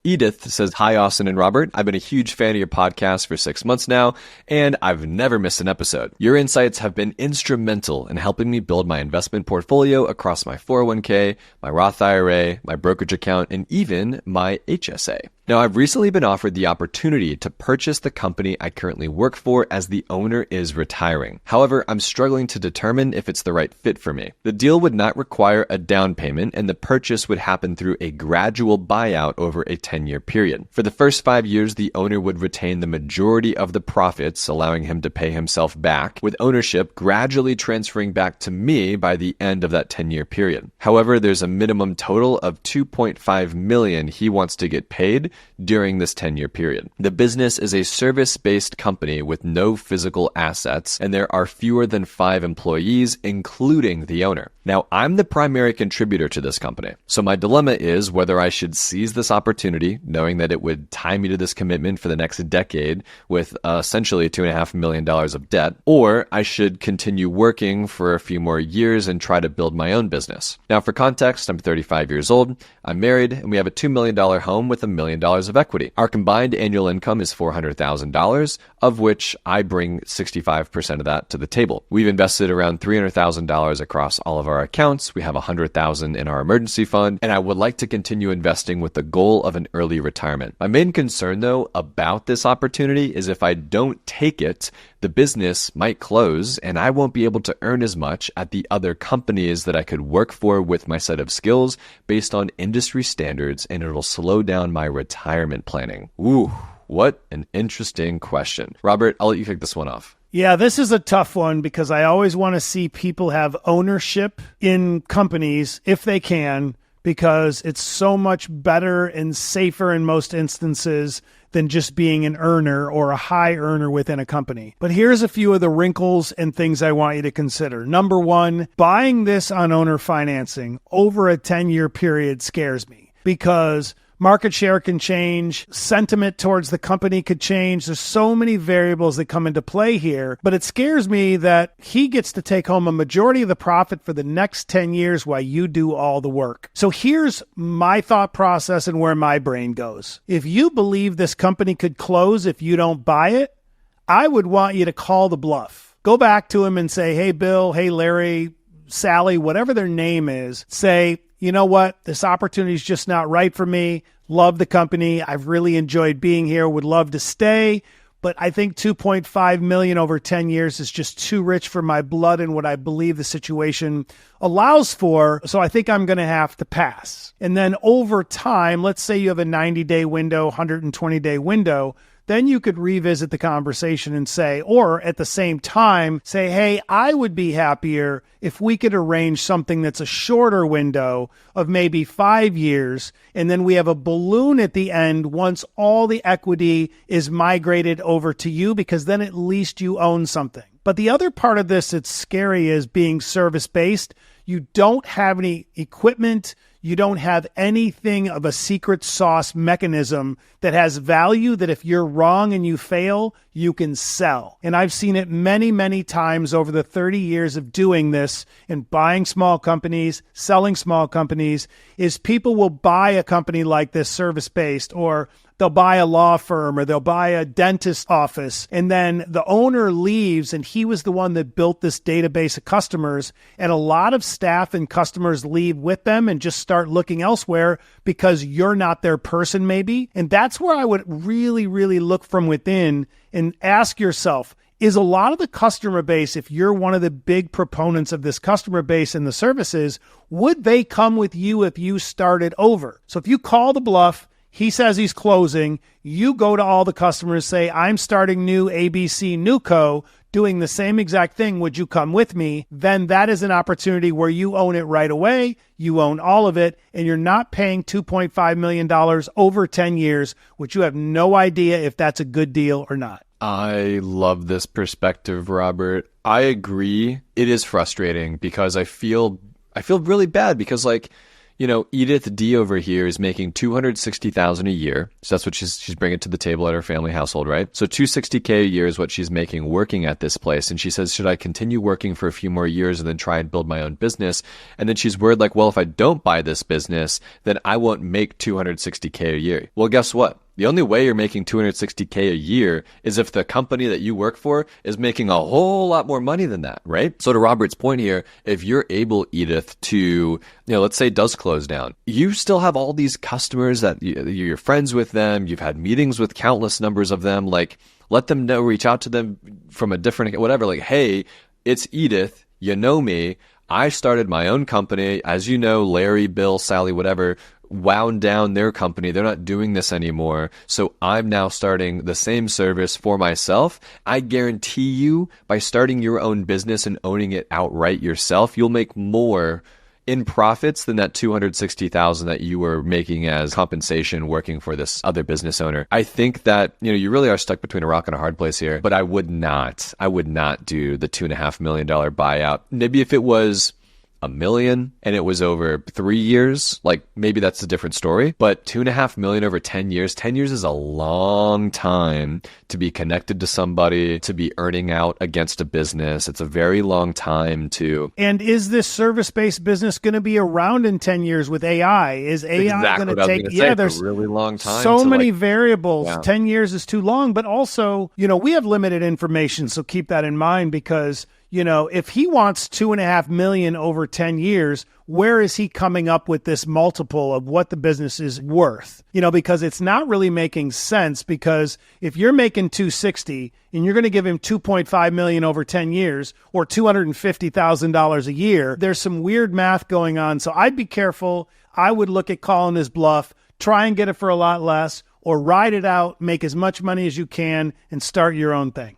Edith says, "Hi, Austin and Robert. I've been a huge fan of your podcast for 6 months now, and I've never missed an episode. Your insights have been instrumental in helping me build my investment portfolio across my 401k, my Roth IRA, my brokerage account, and even my HSA. Now, I've recently been offered the opportunity to purchase the company I currently work for as the owner is retiring. However, I'm struggling to determine if it's the right fit for me. The deal would not require a down payment, and the purchase would happen through a gradual buyout over a 10-year period. For the first 5 years, the owner would retain the majority of the profits, allowing him to pay himself back, with ownership gradually transferring back to me by the end of that 10-year period. However, there's a minimum total of $2.5 million he wants to get paid during this 10-year period. The business is a service-based company with no physical assets, and there are fewer than 5 employees, including the owner. Now, I'm the primary contributor to this company, so my dilemma is whether I should seize this opportunity, knowing that it would tie me to this commitment for the next decade with essentially $2.5 million of debt, or I should continue working for a few more years and try to build my own business. Now, for context, I'm 35 years old, I'm married, and we have a $2 million home with $1 million of equity. Our combined annual income is $400,000, of which I bring 65% of that to the table. We've invested around $300,000 across all of our accounts. We have $100,000 in our emergency fund, and I would like to continue investing with the goal of an early retirement. My main concern, though, about this opportunity is if I don't take it, the business might close and I won't be able to earn as much at the other companies that I could work for with my set of skills based on industry standards, and it'll slow down my retirement planning. Ooh, what an interesting question. Robert, I'll let you kick this one off. Yeah, this is a tough one because I always want to see people have ownership in companies if they can, because it's so much better and safer in most instances than just being an earner or a high earner within a company. But here's a few of the wrinkles and things I want you to consider. Number one, buying this on owner financing over a 10-year period scares me because market share can change, sentiment towards the company could change. There's so many variables that come into play here, but it scares me that he gets to take home a majority of the profit for the next 10 years while you do all the work. So here's my thought process and where my brain goes. If you believe this company could close if you don't buy it, I would want you to call the bluff. Go back to him and say, hey, Bill, hey, Larry, Sally, whatever their name is, say, you know what? This opportunity is just not right for me. Love the company. I've really enjoyed being here. Would love to stay. But I think $2.5 million over 10 years is just too rich for my blood and what I believe the situation allows for. So I think I'm going to have to pass. And then over time, let's say you have a 90-day window, 120-day window, then you could revisit the conversation and say, or at the same time, say, hey, I would be happier if we could arrange something that's a shorter window of maybe 5 years, and then we have a balloon at the end once all the equity is migrated over to you, because then at least you own something. But the other part of this that's scary is being service-based. You don't have any equipment. You don't have anything of a secret sauce mechanism that has value that if you're wrong and you fail, you can sell. And I've seen it many, many times over the 30 years of doing this and buying small companies, selling small companies, is people will buy a company like this service-based, or they'll buy a law firm, or they'll buy a dentist office, and then the owner leaves, and he was the one that built this database of customers, and a lot of staff and customers leave with them and just start looking elsewhere because you're not their person maybe. And that's where I would really, really look from within and ask yourself, is a lot of the customer base, if you're one of the big proponents of this customer base and the services, would they come with you if you started over? So if you call the bluff, he says he's closing, you go to all the customers, say, I'm starting new ABC Newco, doing the same exact thing, would you come with me? Then that is an opportunity where you own it right away, you own all of it, and you're not paying $2.5 million over 10 years, which you have no idea if that's a good deal or not. I love this perspective, Robert. I agree. It is frustrating because I feel really bad because, like, Edith D over here is making $260,000 a year. So that's what she's bringing to the table at her family household, right? So $260K a year is what she's making working at this place. And she says, should I continue working for a few more years and then try and build my own business? And then she's worried like, well, if I don't buy this business, then I won't make $260K a year. Well, guess what? The only way you're making $260K a year is if the company that you work for is making a whole lot more money than that, right? So to Robert's point here, if you're able, Edith, to, let's say it does close down, you still have all these customers that you're friends with them. You've had meetings with countless numbers of them. Like, let them know, reach out to them from a different, whatever, like, hey, it's Edith. You know me. I started my own company. As you know, Larry, Bill, Sally, whatever, wound down their company. They're not doing this anymore. So I'm now starting the same service for myself. I guarantee you, by starting your own business and owning it outright yourself, you'll make more in profits than that $260,000 that you were making as compensation working for this other business owner. I think that, you really are stuck between a rock and a hard place here, but I would not do the $2.5 million buyout. Maybe if it was $1 million and it was over 3 years, like maybe that's a different story. But $2.5 million over 10 years, 10 years is a long time to be connected to somebody, to be earning out against a business. It's a very long time to. And is this service-based business going to be around in 10 years with AI? Is AI going to take, there's a really long time. So many variables. Yeah. 10 years is too long, but also, we have limited information. So keep that in mind because if he wants $2.5 million over 10 years, where is he coming up with this multiple of what the business is worth? Because it's not really making sense, because if you're making 260 and you're going to give him 2.5 million over 10 years or $250,000 a year, there's some weird math going on. So I'd be careful. I would look at calling his bluff, try and get it for a lot less, or ride it out, make as much money as you can and start your own thing.